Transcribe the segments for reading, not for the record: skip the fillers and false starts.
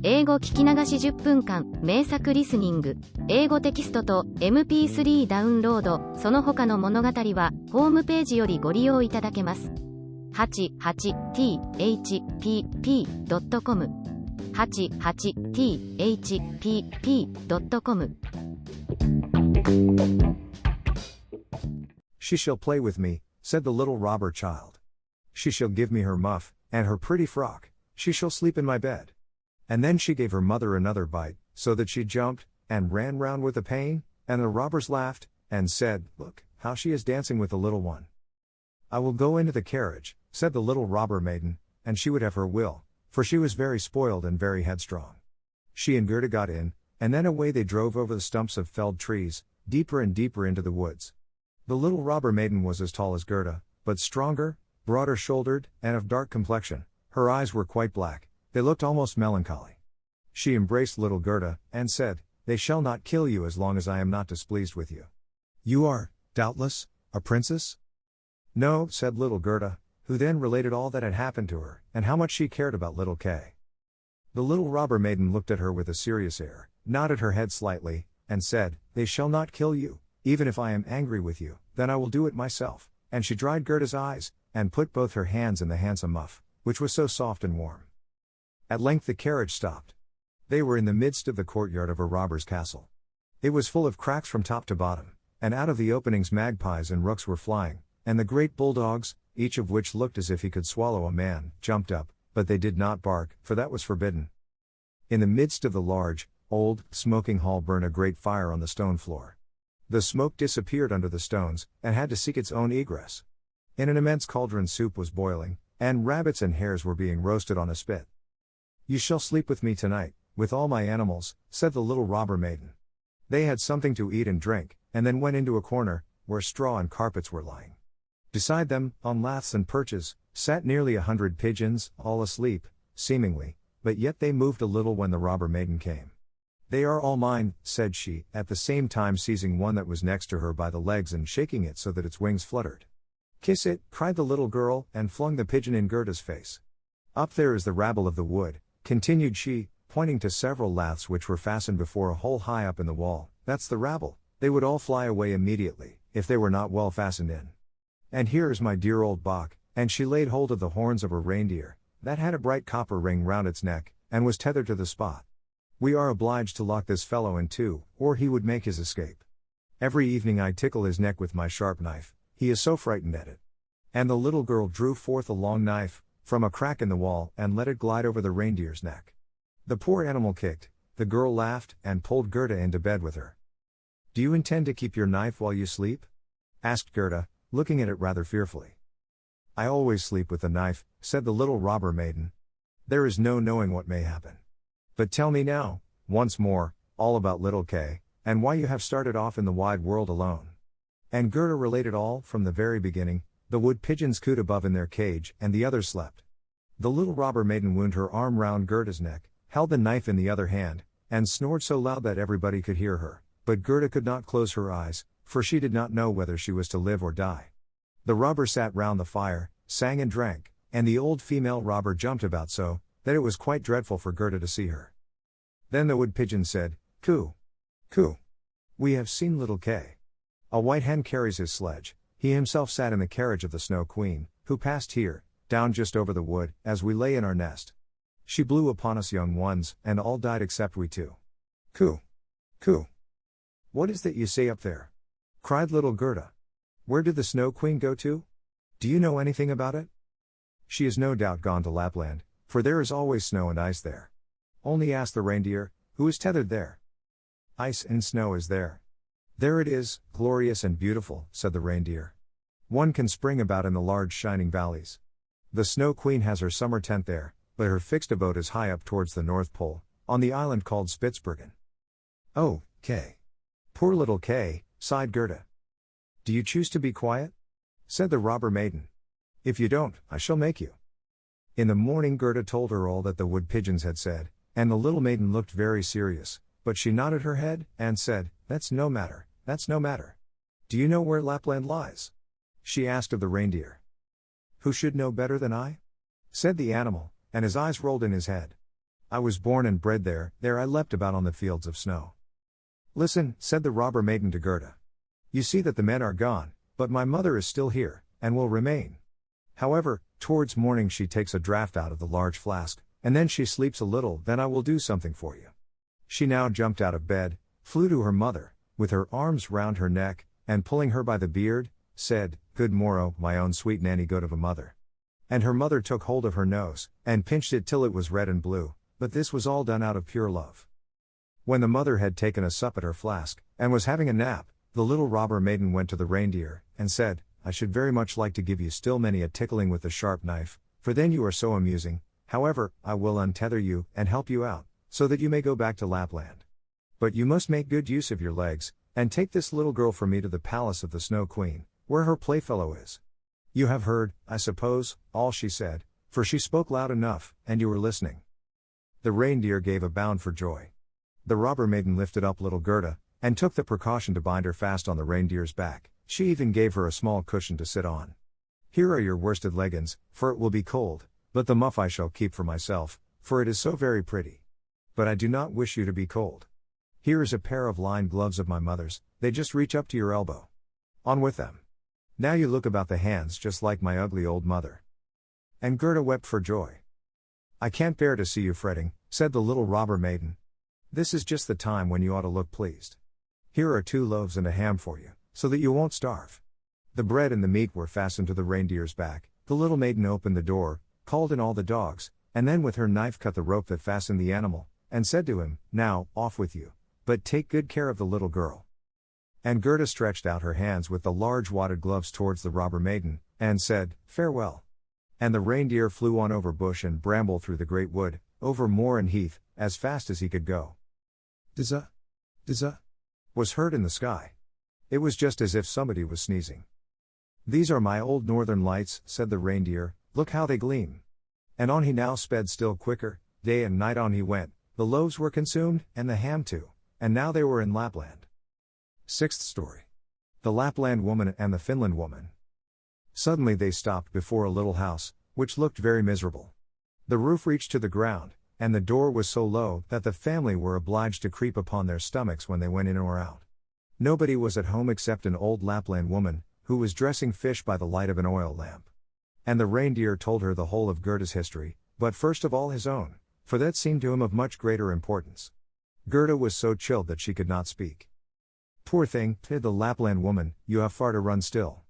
英語聞き流し10分間、名作リスニング、英語テキストと MP3 ダウンロード、その他の物語は、ホームページよりご利用いただけます。88thpp.com 88thpp.com She shall play with me, said the little robber child. She shall give me her muff, and her pretty frock, she shall sleep in my bed. And then she gave her mother another bite, so that she jumped, and ran round with the pain, and the robbers laughed, and said, Look, how she is dancing with the little one. I will go into the carriage, said the little robber maiden, and she would have her will, for she was very spoiled and very headstrong. She and Gerda got in, and then away they drove over the stumps of felled trees, deeper and deeper into the woods. The little robber maiden was as tall as Gerda, but stronger, broader shouldered, and of dark complexion. Her eyes were quite black, they looked almost melancholy. She embraced little Gerda, and said, They shall not kill you as long as I am not displeased with you. You are, doubtless, a princess? No, said little Gerda, who then related all that had happened to her, and how much she cared about little Kay. The little robber maiden looked at her with a serious air, nodded her head slightly, and said, They shall not kill you, even if I am angry with you, then I will do it myself, and she dried Gerda's eyes, and put both her hands in the handsome muff, which was so soft and warm. At length the carriage stopped. They were in the midst of the courtyard of a robber's castle. It was full of cracks from top to bottom, and out of the openings magpies and rooks were flying, and the great bulldogs, each of which looked as if he could swallow a man, jumped up, but they did not bark, for that was forbidden. In the midst of the large, old, smoking hall burned a great fire on the stone floor. The smoke disappeared under the stones, and had to seek its own egress. In an immense cauldron soup was boiling, and rabbits and hares were being roasted on a spit. You shall sleep with me tonight, with all my animals, said the little robber maiden. They had something to eat and drink, and then went into a corner, where straw and carpets were lying. Beside them, on laths and perches, sat nearly 100 pigeons, all asleep, seemingly, but yet they moved a little when the robber maiden came. They are all mine, said she, at the same time seizing one that was next to her by the legs and shaking it so that its wings fluttered. Kiss it, cried the little girl, and flung the pigeon in Gerda's face. Up there is the rabble of the wood, continued she, pointing to several laths which were fastened before a hole high up in the wall. That's the rabble, they would all fly away immediately, if they were not well fastened in. And here is my dear old Bach, and she laid hold of the horns of a reindeer, that had a bright copper ring round its neck, and was tethered to the spot. We are obliged to lock this fellow in too, or he would make his escape. Every evening I tickle his neck with my sharp knife, he is so frightened at it. And the little girl drew forth a long knife, from a crack in the wall, and let it glide over the reindeer's neck. The poor animal kicked, the girl laughed, and pulled Gerda into bed with her. Do you intend to keep your knife while you sleep? Asked Gerda, looking at it rather fearfully. I always sleep with the knife, said the little robber maiden. There is no knowing what may happen. But tell me now, once more, all about little Kay, and why you have started off in the wide world alone. And Gerda related all, from the very beginning. The wood pigeons cooed above in their cage, and the others slept. The little robber maiden wound her arm round Gerda's neck, held the knife in the other hand, and snored so loud that everybody could hear her, but Gerda could not close her eyes, for she did not know whether she was to live or die. The robber sat round the fire, sang and drank, and the old female robber jumped about so, that it was quite dreadful for Gerda to see her. Then the wood pigeon said, Coo! Coo! We have seen little Kay. A white hen carries his sledge. He himself sat in the carriage of the Snow Queen, who passed here, down just over the wood, as we lay in our nest. She blew upon us young ones, and all died except we two. Coo! Coo! What is that you say up there? Cried little Gerda. Where did the Snow Queen go to? Do you know anything about it? She is no doubt gone to Lapland, for there is always snow and ice there. Only ask the reindeer, who is tethered there. Ice and snow is there. There it is, glorious and beautiful, said the reindeer. One can spring about in the large shining valleys. The Snow Queen has her summer tent there, but her fixed abode is high up towards the North Pole, on the island called Spitzbergen. Oh, Kay! Poor little Kay, sighed Gerda. Do you choose to be quiet? Said the robber maiden. If you don't, I shall make you. In the morning Gerda told her all that the wood pigeons had said, and the little maiden looked very serious, but she nodded her head, and said, That's no matter, that's no matter. Do you know where Lapland lies? She asked of the reindeer. Who should know better than I? Said the animal, and his eyes rolled in his head. I was born and bred there, there I leapt about on the fields of snow. Listen, said the robber maiden to Gerda. You see that the men are gone, but my mother is still here, and will remain. However, towards morning she takes a draught out of the large flask, and then she sleeps a little, then I will do something for you. She now jumped out of bed, flew to her mother, with her arms round her neck, and pulling her by the beard, said, Good morrow, my own sweet nanny good of a mother. And her mother took hold of her nose, and pinched it till it was red and blue, but this was all done out of pure love. When the mother had taken a sup at her flask, and was having a nap, the little robber maiden went to the reindeer, and said, I should very much like to give you still many a tickling with the sharp knife, for then you are so amusing. However, I will untether you, and help you out, so that you may go back to Lapland. But you must make good use of your legs, and take this little girl from me to the palace of the Snow Queen, where her playfellow is. You have heard, I suppose, all she said, for she spoke loud enough, and you were listening. The reindeer gave a bound for joy. The robber maiden lifted up little Gerda, and took the precaution to bind her fast on the reindeer's back. She even gave her a small cushion to sit on. Here are your worsted leggins, for it will be cold, but the muff I shall keep for myself, for it is so very pretty. But I do not wish you to be cold. Here is a pair of lined gloves of my mother's, they just reach up to your elbow. On with them. Now you look about the hands just like my ugly old mother. And Gerda wept for joy. I can't bear to see you fretting, said the little robber maiden. This is just the time when you ought to look pleased. Here are 2 loaves and a ham for you, so that you won't starve. The bread and the meat were fastened to the reindeer's back. The little maiden opened the door, called in all the dogs, and then with her knife cut the rope that fastened the animal, and said to him, Now, off with you, but take good care of the little girl. And Gerda stretched out her hands with the large wadded gloves towards the robber maiden, and said, Farewell. And the reindeer flew on over bush and bramble through the great wood, over moor and heath, as fast as he could go. Dizza, dizza, was heard in the sky. It was just as if somebody was sneezing. These are my old northern lights, said the reindeer, look how they gleam. And on he now sped still quicker, day and night on he went, the loaves were consumed, and the ham too, and now they were in Lapland. 6th story. The Lapland Woman and the Finland Woman. Suddenly they stopped before a little house, which looked very miserable. The roof reached to the ground, and the door was so low that the family were obliged to creep upon their stomachs when they went in or out. Nobody was at home except an old Lapland woman, who was dressing fish by the light of an oil lamp. And the reindeer told her the whole of Gerda's history, but first of all his own, for that seemed to him of much greater importance. Gerda was so chilled that she could not speak. Poor thing, said the Lapland woman, you have far to run still.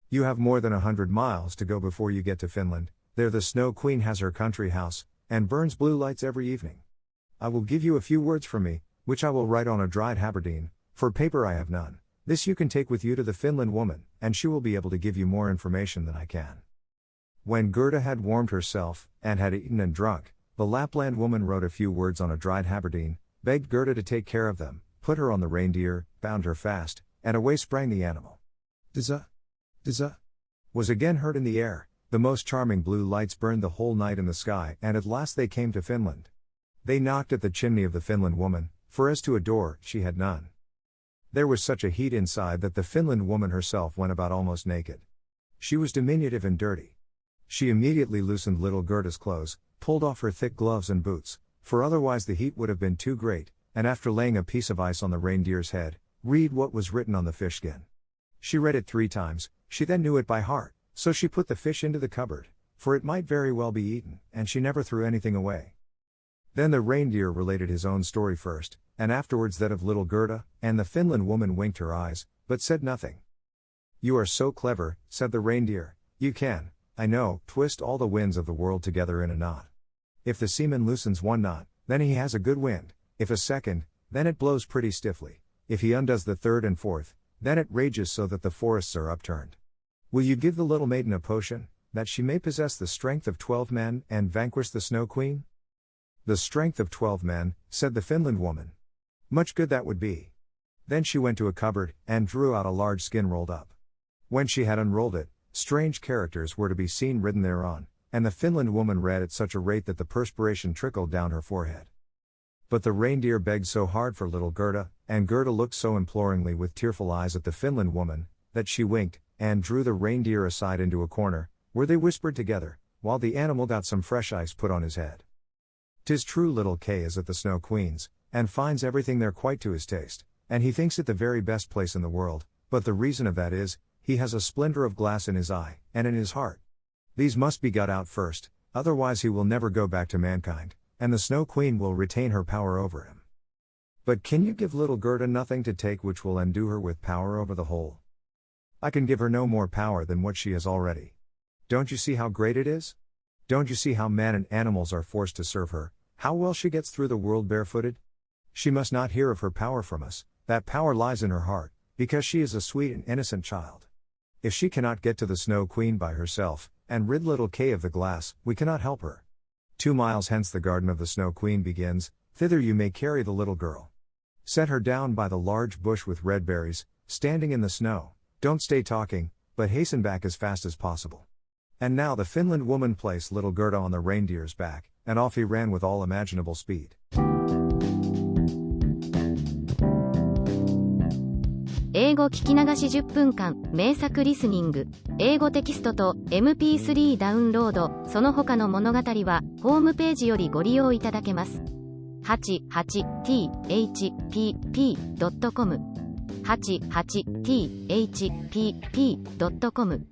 You have more than 100 miles to go before you get to Finland. There the Snow Queen has her country house, and burns blue lights every evening. I will give you a few words from me, which I will write on a dried haberdine, for paper I have none. This you can take with you to the Finland woman, and she will be able to give you more information than I can. When Gerda had warmed herself, and had eaten and drunk, the Lapland woman wrote a few words on a dried haberdine, begged Gerda to take care of them, put her on the reindeer, bound her fast, and away sprang the animal. Dizza, dizza, was again heard in the air. The most charming blue lights burned the whole night in the sky, and at last they came to Finland. They knocked at the chimney of the Finland woman, for as to a door, she had none. There was such a heat inside that the Finland woman herself went about almost naked. She was diminutive and dirty. She immediately loosened little Gerda's clothes, pulled off her thick gloves and boots, for otherwise the heat would have been too great, and after laying a piece of ice on the reindeer's head, read what was written on the fish skin. She read it 3 times, she then knew it by heart, so she put the fish into the cupboard, for it might very well be eaten, and she never threw anything away. Then the reindeer related his own story first, and afterwards that of little Gerda, and the Finland woman winked her eyes, but said nothing. You are so clever, said the reindeer, you can, I know, twist all the winds of the world together in a knot. If the seaman loosens 1 knot, then he has a good wind, if a second, then it blows pretty stiffly, if he undoes the 3rd and 4th, then it rages so that the forests are upturned. Will you give the little maiden a potion, that she may possess the strength of 12 men, and vanquish the Snow Queen? The strength of 12 men, said the Finland woman. Much good that would be. Then she went to a cupboard, and drew out a large skin rolled up. When she had unrolled it, strange characters were to be seen written thereon, and the Finland woman read at such a rate that the perspiration trickled down her forehead. But the reindeer begged so hard for little Gerda, and Gerda looked so imploringly with tearful eyes at the Finland woman, that she winked, and drew the reindeer aside into a corner, where they whispered together, while the animal got some fresh ice put on his head. 'Tis true little Kay is at the Snow Queen's, and finds everything there quite to his taste, and he thinks it the very best place in the world, but the reason of that is, he has a splinter of glass in his eye, and in his heart. These must be got out first, otherwise he will never go back to mankind, and the Snow Queen will retain her power over him. But can you give little Gerda nothing to take which will endue her with power over the whole? I can give her no more power than what she has already. Don't you see how great it is? Don't you see how man and animals are forced to serve her, how well she gets through the world barefooted? She must not hear of her power from us, that power lies in her heart, because she is a sweet and innocent child. If she cannot get to the Snow Queen by herself, and rid little Kay of the glass, we cannot help her. 2 miles hence the garden of the Snow Queen begins, thither you may carry the little girl. Set her down by the large bush with red berries, standing in the snow, don't stay talking, but hasten back as fast as possible. And now the Finland woman placed little Gerda on the reindeer's back, and off he ran with all imaginable speed. 英語聞き流し10分間、名作リスニング、英語テキストと MP3 ダウンロード、その他の物語は、ホームページよりご利用いただけます。88thpp.com 88thpp.com